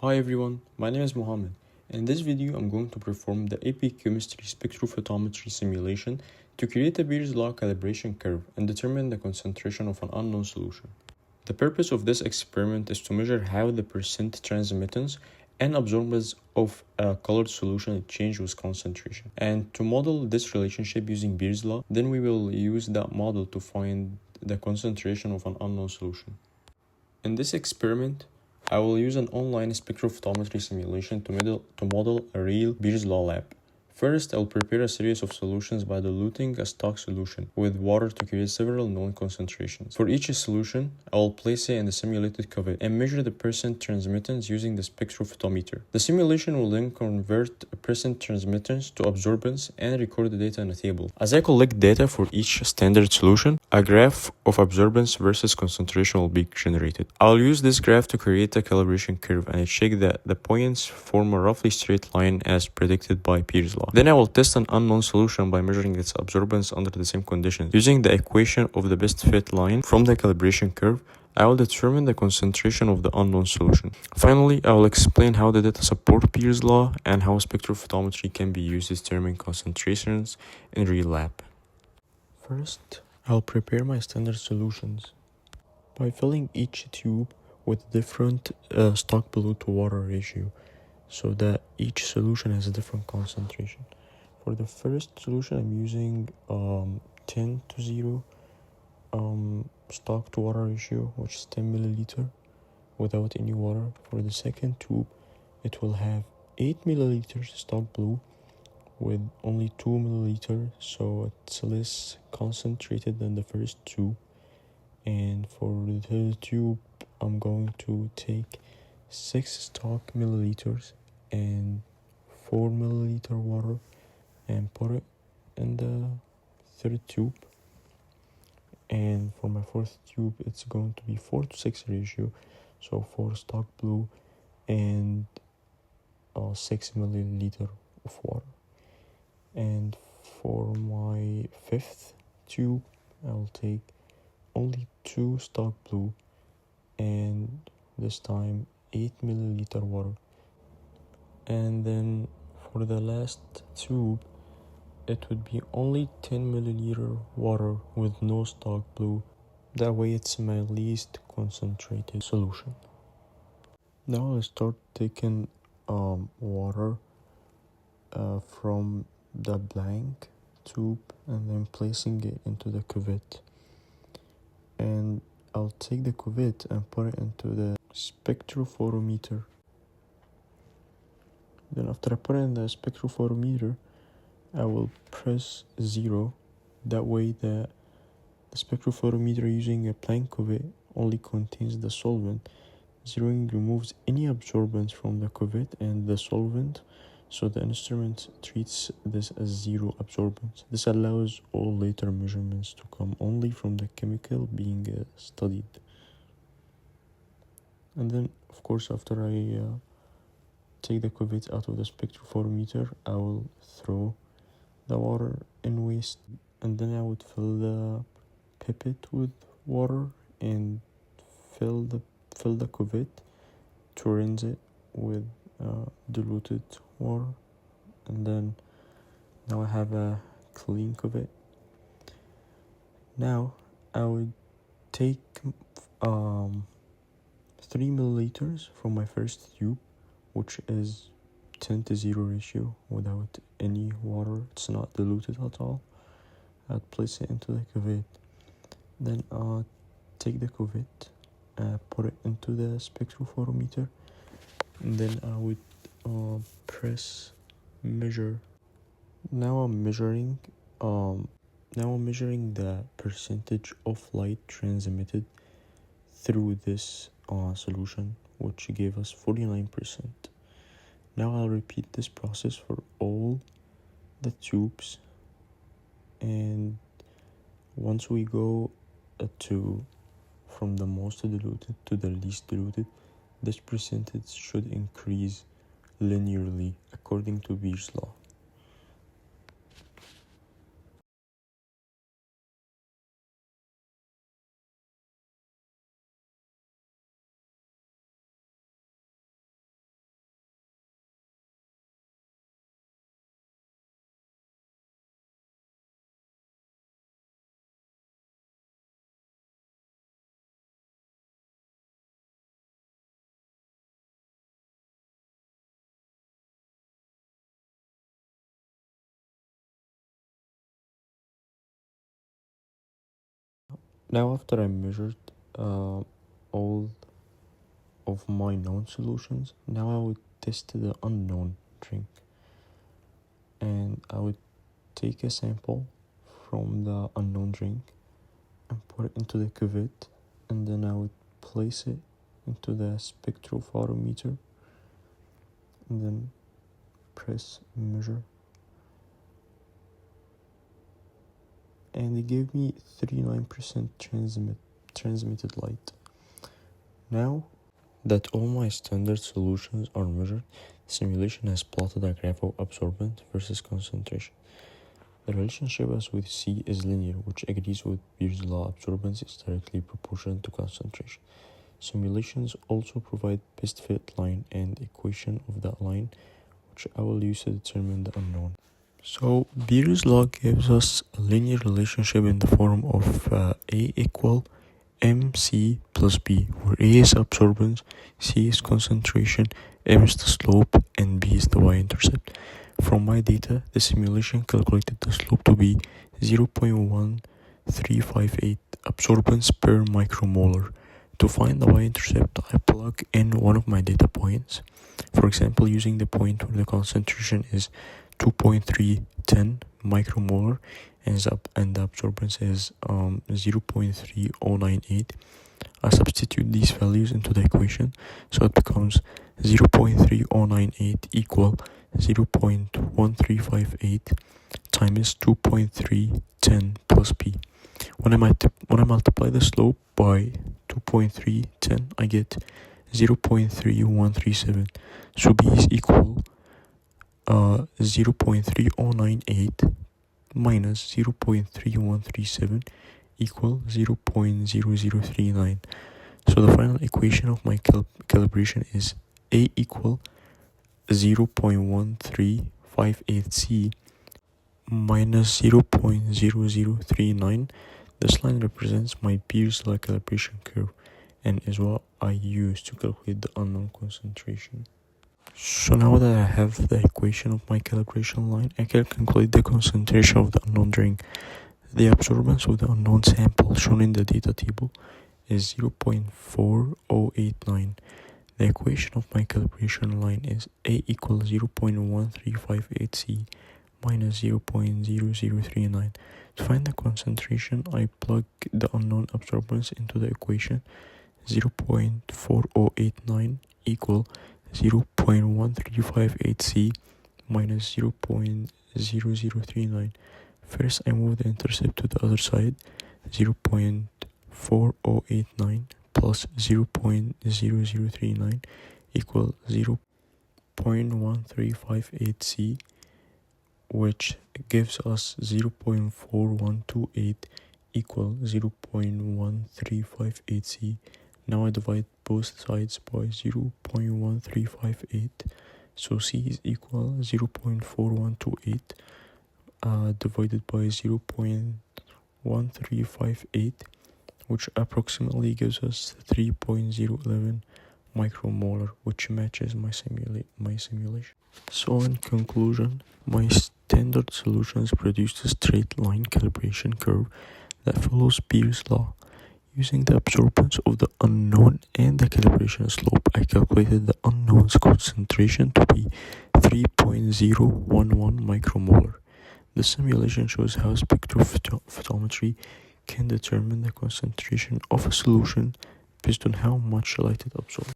Hi everyone, my name is Mohammed. In this video, I'm going to perform the AP Chemistry Spectrophotometry simulation to create a Beer's law calibration curve and determine the concentration of an unknown solution. The purpose of this experiment is to measure how the percent transmittance and absorbance of a colored solution change with concentration. And to model this relationship using Beer's law, then we will use that model to find the concentration of an unknown solution. In this experiment, I will use an online spectrophotometry simulation to model a real Beer's law lab. First, I'll prepare a series of solutions by diluting a stock solution with water to create several known concentrations. For each solution, I will place it in the simulated cuvette and measure the percent transmittance using the spectrophotometer. The simulation will then convert percent transmittance to absorbance and record the data in a table. As I collect data for each standard solution, a graph of absorbance versus concentration will be generated. I'll use this graph to create a calibration curve and check that the points form a roughly straight line as predicted by Beer's law. Then I will test an unknown solution by measuring its absorbance under the same conditions. Using the equation of the best fit line from the calibration curve, I will determine the concentration of the unknown solution. Finally, I will explain how the data support Beer's law and how spectrophotometry can be used to determine concentrations in real lab. First, I'll prepare my standard solutions by filling each tube with different stock blue to water ratio, so that each solution has a different concentration. For the first solution, I'm using 10 to 0 stock to water ratio, which is 10 milliliter without any water. For the second tube, it will have 8 milliliters stock blue with only 2 milliliter, so it's less concentrated than the first two. And for the third tube, I'm going to take 6 stock milliliters and 4 milliliter water and put it in the third tube. And for my fourth tube, it's going to be 4 to 6 ratio, so 4 stock blue and 6 milliliter of water. And for my fifth tube, I'll take only 2 stock blue and this time 8 milliliter water. And then for the last tube, it would be only 10 milliliter water with no stock blue. That way it's my least concentrated solution. Now I start taking water from the blank tube and then placing it into the cuvette. And I'll take the cuvette and put it into the spectrophotometer. Then after I put it in the spectrophotometer, I will press 0. That way the spectrophotometer using a blank cuvette only contains the solvent. Zeroing removes any absorbance from the cuvette and the solvent, so the instrument treats this as 0 absorbance. This allows all later measurements to come only from the chemical being studied. And then, of course, after I take the cuvette out of the spectrophotometer, I will throw the water in waste, and then I would fill the pipette with water and fill the cuvette to rinse it with diluted water. And then now I have a clean cuvette. Now I would take 3 milliliters from my first tube, which is 10 to 0 ratio without any water. It's not diluted at all. I'd place it into the cuvette. Then take the cuvette, put it into the spectrophotometer, and then I would press measure. Now I'm measuring the percentage of light transmitted through this solution, which gave us 49%. Now I'll repeat this process for all the tubes, and once we go from the most diluted to the least diluted, this percentage should increase linearly according to Beer's law. Now after I measured all of my known solutions, now I would test the unknown drink, and I would take a sample from the unknown drink and put it into the cuvette, and then I would place it into the spectrophotometer and then press measure, and it gave me 39% transmitted light. Now that all my standard solutions are measured, the simulation has plotted a graph of absorbance versus concentration. The relationship as we see is linear, which agrees with Beer's law. Absorbance is directly proportional to concentration. Simulations also provide best fit line and equation of that line, which I will use to determine the unknown. So Beer's law gives us a linear relationship in the form of A equal mc plus b, where A is absorbance, C is concentration, M is the slope, and B is the y-intercept. From my data, the simulation calculated the slope to be 0.1358 absorbance per micromolar. To find the y-intercept, I plug in one of my data points. For example, using the point where the concentration is 2.310 micromolar and the absorbance is 0.3098. I substitute these values into the equation, so it becomes 0.3098 equal 0.1358 times 2.310 plus b. When I multiply the slope by 2.310, I get 0.3137. So b is equal 0.3098 minus 0.3137 equal 0.0039. So the final equation of my calibration is A equal 0.1358C minus 0.0039. This line represents my Beer's law calibration curve and is what I use to calculate the unknown concentration. So now that I have the equation of my calibration line, I can calculate the concentration of the unknown drink. The absorbance of the unknown sample shown in the data table is 0.4089. The equation of my calibration line is A equals 0.1358C minus 0.0039. To find the concentration, I plug the unknown absorbance into the equation. 0.4089 equal 0.1358C minus 0.0039. First, I move the intercept to the other side. 0.4089 plus 0.0039 equal 0.1358C, which gives us 0.4128 equal 0.1358C. Now I divide both sides by 0.1358, so C is equal 0.4128 divided by 0.1358, which approximately gives us 3.011 micromolar, which matches my simulation. So in conclusion, my standard solutions produced a straight line calibration curve that follows Beer's law. Using the absorbance of the unknown and the calibration slope, I calculated the unknown's concentration to be 3.011 micromolar. The simulation shows how spectrophotometry can determine the concentration of a solution based on how much light it absorbs.